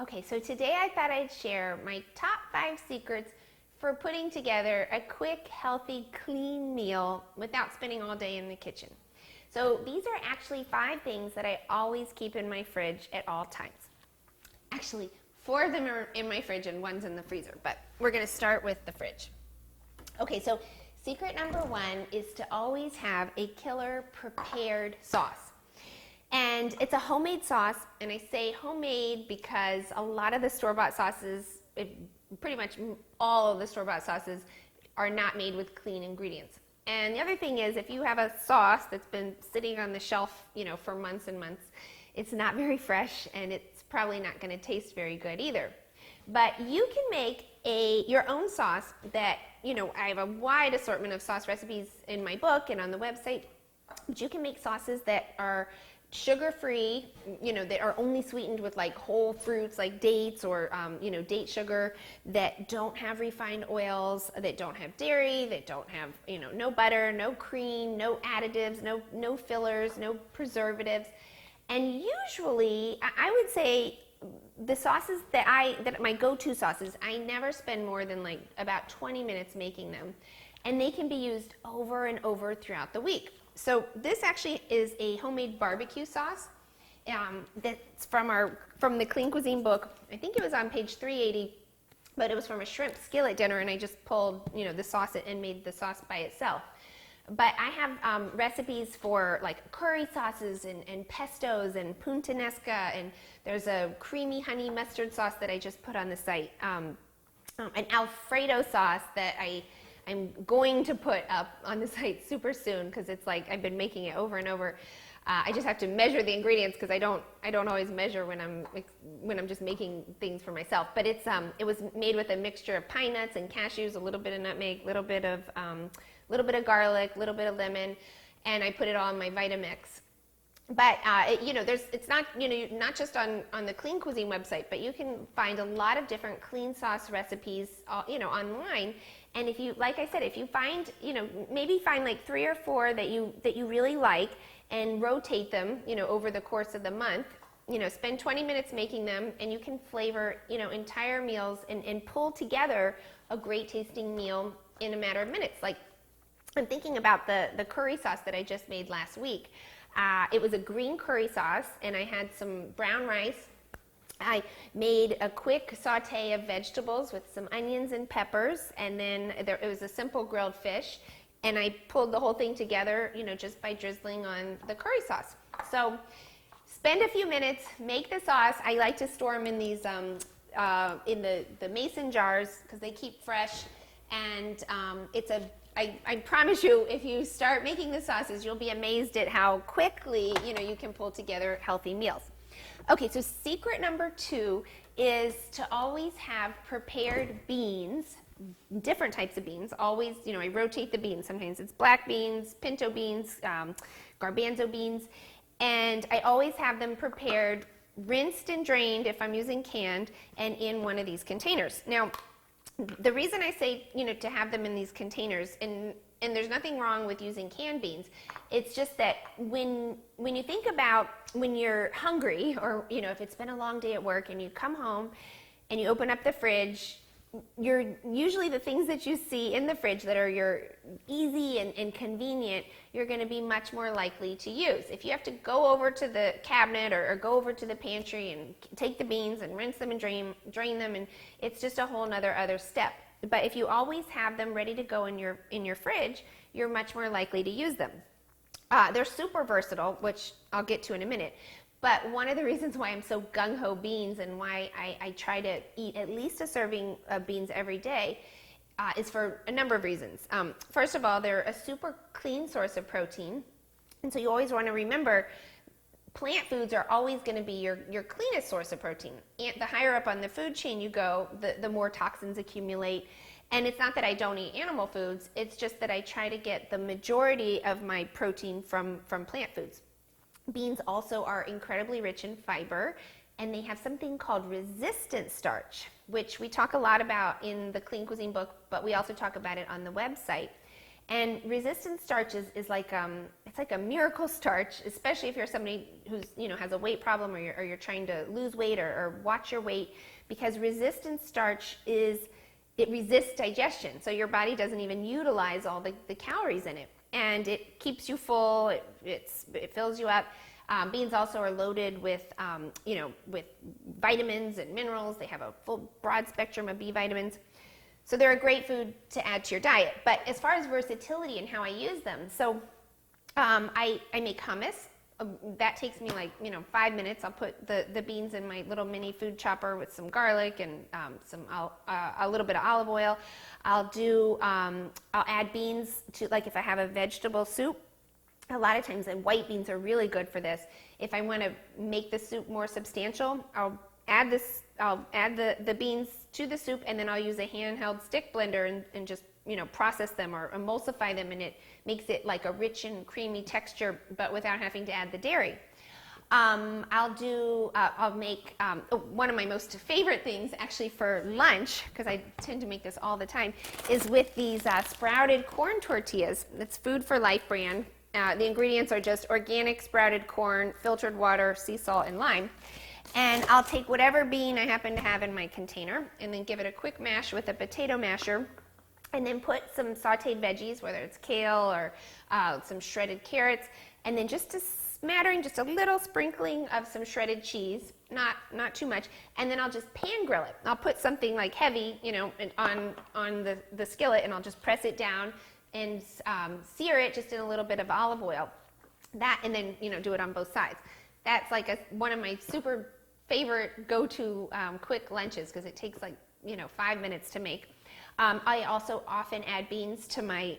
Okay, so today I thought I'd share my top 5 secrets for putting together a quick, healthy, clean meal without spending all day in the kitchen. So these are actually 5 things that I always keep in my fridge at all times. Actually, 4 of them are in my fridge and 1's in the freezer, but we're gonna start with the fridge. Okay, so secret number 1 is to always have a killer prepared sauce. And it's a homemade sauce, and I say homemade because a lot of the store-bought sauces, pretty much all of the store-bought sauces, are not made with clean ingredients. And the other thing is, if you have a sauce that's been sitting on the shelf, for months and months, it's not very fresh, and it's probably not going to taste very good either. But you can make your own sauce that, I have a wide assortment of sauce recipes in my book and on the website, but you can make sauces that are sugar-free, that are only sweetened with like whole fruits like dates or, date sugar, that don't have refined oils, that don't have dairy, that don't have, no butter, no cream, no additives, no fillers, no preservatives. And usually, I would say the sauces that my go-to sauces, I never spend more than like about 20 minutes making them. And they can be used over and over throughout the week. So this actually is a homemade barbecue sauce that's from the Clean Cuisine book. I think it was on page 380, but it was from a shrimp skillet dinner, and I just pulled the sauce and made the sauce by itself. But I have recipes for like curry sauces and pestos and puttanesca, and there's a creamy honey mustard sauce that I just put on the site, an Alfredo sauce that I'm going to put up on the site super soon because it's like I've been making it over and over. I just have to measure the ingredients because I don't always measure when I'm just making things for myself. But it was made with a mixture of pine nuts and cashews, a little bit of nutmeg, a little bit of garlic, a little bit of lemon, and I put it all in my Vitamix. But it's not not just on the Clean Cuisine website, but you can find a lot of different clean sauce recipes online. And if you, like I said, if you find maybe find like 3 or 4 that you really like and rotate them over the course of the month. Spend 20 minutes making them, and you can flavor entire meals and pull together a great tasting meal in a matter of minutes. Like I'm thinking about the curry sauce that I just made last week. It was a green curry sauce, and I had some brown rice. I made a quick saute of vegetables with some onions and peppers, and then it was a simple grilled fish, and I pulled the whole thing together, just by drizzling on the curry sauce. So spend a few minutes, make the sauce. I like to store them in these in the mason jars because they keep fresh, and I promise you, if you start making the sauces, you'll be amazed at how quickly you can pull together healthy meals. Okay, so secret number 2 is to always have prepared beans, different types of beans. Always, I rotate the beans. Sometimes it's black beans, pinto beans, garbanzo beans, and I always have them prepared, rinsed and drained if I'm using canned, and in one of these containers. Now, the reason I say, to have them in these containers, and there's nothing wrong with using canned beans, it's just that when you think about when you're hungry, or, if it's been a long day at work and you come home and you open up the fridge, usually the things that you see in the fridge that are your easy and convenient, you're going to be much more likely to use. If you have to go over to the cabinet or go over to the pantry and take the beans and rinse them and drain them, and it's just a whole other step. But if you always have them ready to go in your fridge, you're much more likely to use them. They're super versatile, which I'll get to in a minute. But one of the reasons why I'm so gung-ho beans and why I try to eat at least a serving of beans every day is for a number of reasons. First of all, they're a super clean source of protein. And so you always want to remember plant foods are always going to be your cleanest source of protein. And the higher up on the food chain you go, the more toxins accumulate. And it's not that I don't eat animal foods, it's just that I try to get the majority of my protein from plant foods. Beans also are incredibly rich in fiber, and they have something called resistant starch, which we talk a lot about in the Clean Cuisine book, but we also talk about it on the website. And resistant starch is like it's like a miracle starch, especially if you're somebody who's has a weight problem, or you're trying to lose weight or watch your weight, because resistant starch it resists digestion, so your body doesn't even utilize all the calories in it, and it keeps you full. It fills you up. Beans also are loaded with with vitamins and minerals. They have a full broad spectrum of B vitamins. So they're a great food to add to your diet. But as far as versatility and how I use them, so I make hummus. That takes me like 5 minutes. I'll put the beans in my little mini food chopper with some garlic and a little bit of olive oil. I'll add beans to, like, if I have a vegetable soup. A lot of times, and white beans are really good for this. If I want to make the soup more substantial, I'll add the beans to the soup, and then I'll use a handheld stick blender and just process them or emulsify them, and it makes it like a rich and creamy texture, but without having to add the dairy. I'll make one of my most favorite things actually for lunch, because I tend to make this all the time, is with these sprouted corn tortillas. It's Food for Life brand. The ingredients are just organic sprouted corn, filtered water, sea salt, and lime. And I'll take whatever bean I happen to have in my container and then give it a quick mash with a potato masher, and then put some sauteed veggies, whether it's kale or some shredded carrots, and then just a smattering, just a little sprinkling of some shredded cheese, not too much, and then I'll just pan grill it. I'll put something like heavy, on the skillet, and I'll just press it down and sear it just in a little bit of olive oil. That, and then do it on both sides. That's like one of my super favorite go-to quick lunches, because it takes like 5 minutes to make. I also often add beans to my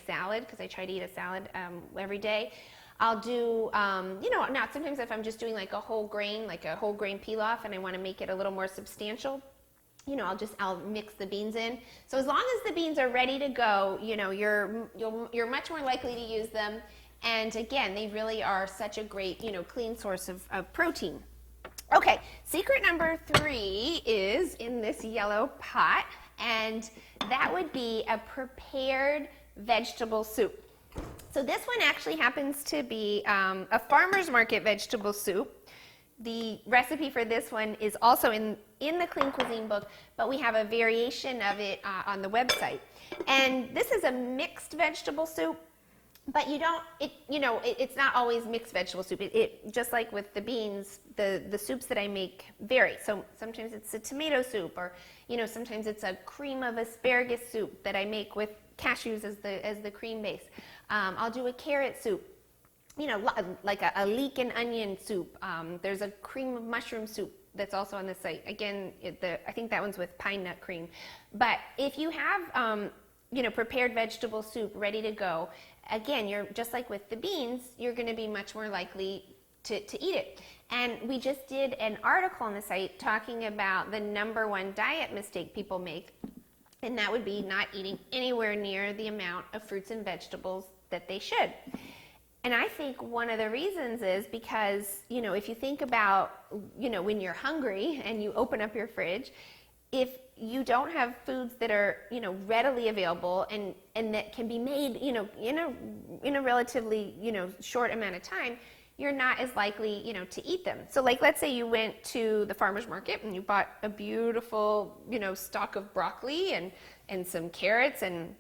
salad, because I try to eat a salad every day. I'll do now sometimes if I'm just doing like a whole grain pilaf, and I want to make it a little more substantial, I'll mix the beans in. So as long as the beans are ready to go, you're much more likely to use them. And again, they really are such a great, clean source of protein. Okay, secret number 3 is in this yellow pot, and that would be a prepared vegetable soup. So this one actually happens to be a farmer's market vegetable soup. The recipe for this one is also in the Clean Cuisine book, but we have a variation of it on the website. And this is a mixed vegetable soup, but it's not always mixed vegetable soup. It just like with the beans, the soups that I make vary. So sometimes it's a tomato soup, or sometimes it's a cream of asparagus soup that I make with cashews as the cream base. I'll do a carrot soup. Like a leek and onion soup. There's a cream of mushroom soup that's also on the site. Again, I think that one's with pine nut cream. But if you have, prepared vegetable soup ready to go, again, you're just like with the beans, you're going to be much more likely to eat it. And we just did an article on the site talking about the #1 diet mistake people make, and that would be not eating anywhere near the amount of fruits and vegetables that they should. And I think one of the reasons is because, if you think about, when you're hungry and you open up your fridge, if you don't have foods that are, readily available and that can be made, in a relatively, short amount of time, you're not as likely, to eat them. So like, let's say you went to the farmer's market and you bought a beautiful, stalk of broccoli and some carrots and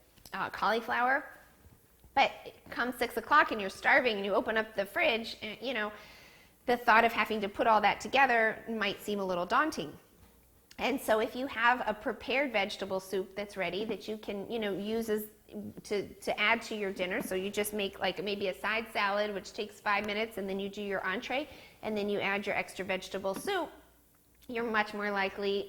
cauliflower. But come 6 o'clock and you're starving and you open up the fridge, and, the thought of having to put all that together might seem a little daunting. And so if you have a prepared vegetable soup that's ready that you can, use to add to your dinner, so you just make like maybe a side salad, which takes 5 minutes, and then you do your entree, and then you add your extra vegetable soup, you're much more likely,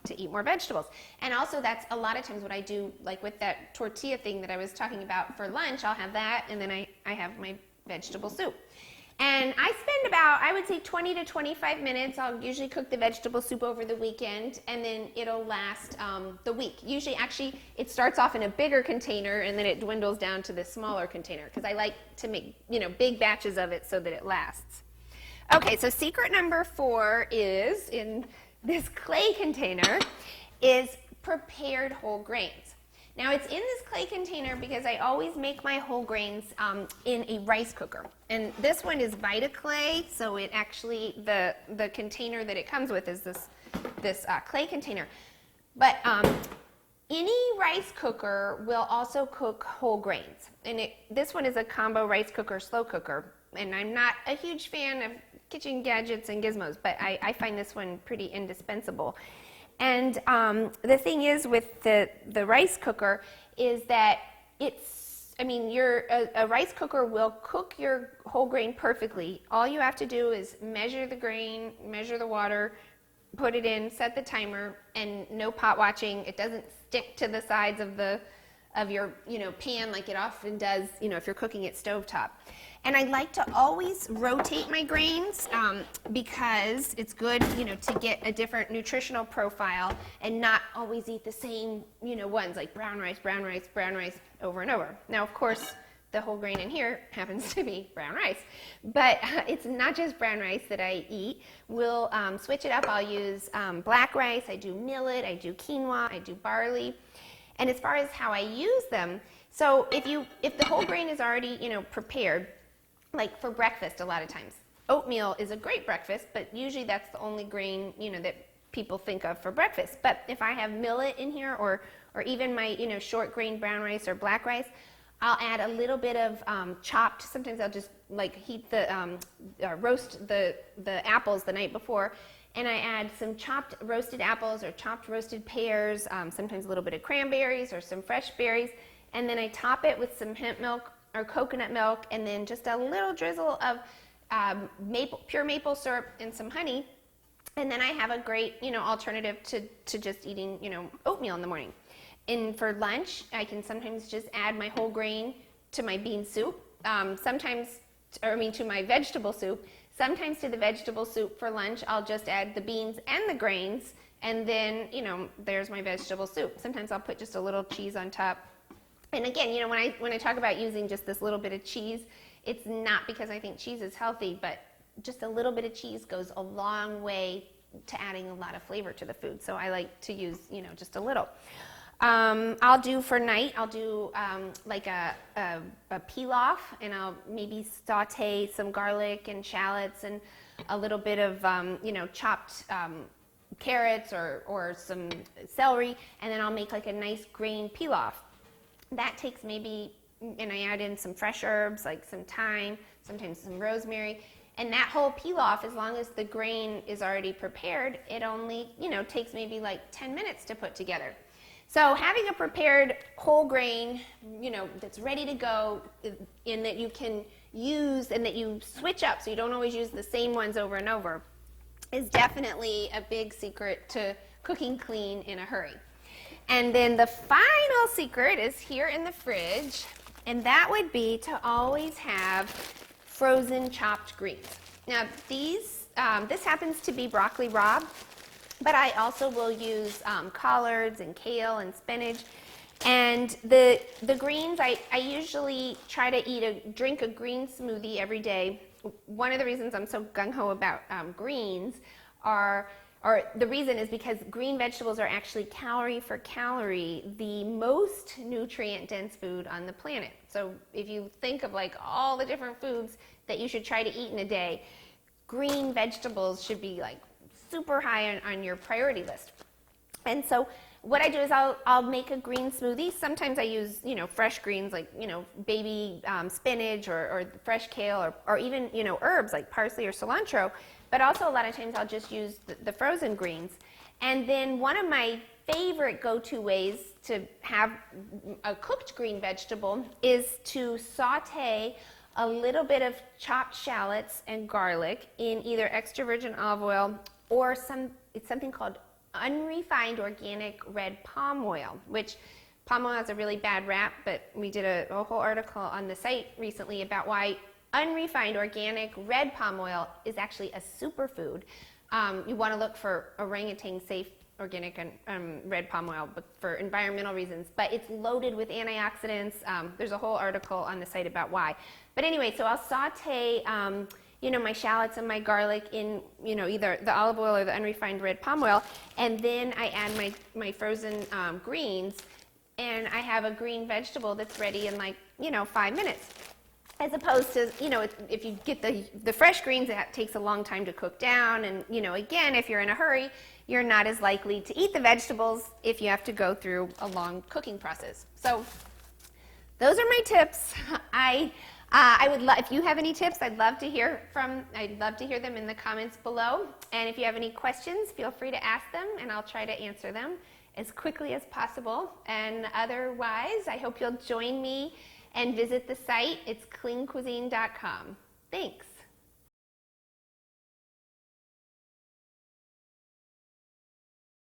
to eat more vegetables. And also that's a lot of times what I do, like with that tortilla thing that I was talking about for lunch, I'll have that, and then I have my vegetable soup. And I spend about, I would say 20 to 25 minutes. I'll usually cook the vegetable soup over the weekend, and then it'll last the week. Usually, actually, it starts off in a bigger container, and then it dwindles down to the smaller container, because I like to make, big batches of it so that it lasts. Okay, so secret number 4 is, in this clay container, is prepared whole grains. Now it's in this clay container because I always make my whole grains in a rice cooker. And this one is Vita Clay, so it actually, the container that it comes with is this clay container. But any rice cooker will also cook whole grains. And this one is a combo rice cooker, slow cooker. And I'm not a huge fan of kitchen gadgets and gizmos, but I find this one pretty indispensable. And the thing is with the rice cooker is that a rice cooker will cook your whole grain perfectly. All you have to do is measure the grain, measure the water, put it in, set the timer, and no pot watching. It doesn't stick to the sides of your pan like it often does if you're cooking at stovetop. And I like to always rotate my grains because it's good to get a different nutritional profile and not always eat the same ones like brown rice over and over. Now of course the whole grain in here happens to be brown rice, but it's not just brown rice that I eat. We'll switch it up. I'll use black rice, I do millet, I do quinoa, I do barley. And as far as how I use them, so if the whole grain is already prepared, like for breakfast a lot of times, oatmeal is a great breakfast, but usually that's the only grain that people think of for breakfast. But if I have millet in here or even my short grain brown rice or black rice, I'll add a little bit of chopped. Sometimes I'll just like heat roast the apples the night before, and I add some chopped roasted apples or chopped roasted pears, sometimes a little bit of cranberries or some fresh berries, and then I top it with some hemp milk or coconut milk, and then just a little drizzle of pure maple syrup and some honey, and then I have a great alternative to just eating oatmeal in the morning. And for lunch, I can sometimes just add my whole grain to my bean soup, to my vegetable soup. Sometimes to the vegetable soup for lunch, I'll just add the beans and the grains, and then there's my vegetable soup. Sometimes I'll put just a little cheese on top. And again, when I talk about using just this little bit of cheese, it's not because I think cheese is healthy, but just a little bit of cheese goes a long way to adding a lot of flavor to the food. So I like to use, just a little. I'll do for night, I'll do like a pilaf, and I'll maybe saute some garlic and shallots and a little bit of, chopped carrots or some celery, and then I'll make like a nice grain pilaf. That takes maybe, and I add in some fresh herbs like some thyme, sometimes some rosemary, and that whole pilaf, as long as the grain is already prepared, it only, takes maybe like 10 minutes to put together. So having a prepared whole grain, that's ready to go, and that you can use and that you switch up so you don't always use the same ones over and over, is definitely a big secret to cooking clean in a hurry. And then the final secret is here in the fridge, and that would be to always have frozen chopped greens. Now this happens to be broccoli rabe, but I also will use collards and kale and spinach. And the greens, I usually try to drink a green smoothie every day. One of the reasons I'm so gung-ho about greens the reason is because green vegetables are actually calorie for calorie the most nutrient dense food on the planet. So if you think of like all the different foods that you should try to eat in a day, green vegetables should be like super high on your priority list. And so what I do is I'll make a green smoothie. Sometimes I use fresh greens like baby spinach or fresh kale or even herbs like parsley or cilantro. But also a lot of times I'll just use the frozen greens. And then one of my favorite go-to ways to have a cooked green vegetable is to saute a little bit of chopped shallots and garlic in either extra virgin olive oil or it's something called unrefined organic red palm oil, which palm oil has a really bad rap, but we did a whole article on the site recently about why unrefined organic red palm oil is actually a superfood. You want to look for orangutan safe organic and red palm oil for environmental reasons, but it's loaded with antioxidants. There's a whole article on the site about why. But anyway, so I'll saute my shallots and my garlic in either the olive oil or the unrefined red palm oil, and then I add my frozen greens. and I have a green vegetable that's ready in like, 5 minutes. As opposed to, if you get the fresh greens, it takes a long time to cook down. And, again, if you're in a hurry, you're not as likely to eat the vegetables if you have to go through a long cooking process. So those are my tips. I would love, if you have any tips, I'd love to hear them in the comments below. And if you have any questions, feel free to ask them, and I'll try to answer them as quickly as possible. And otherwise, I hope you'll join me and visit the site. It's cleancuisine.com. Thanks.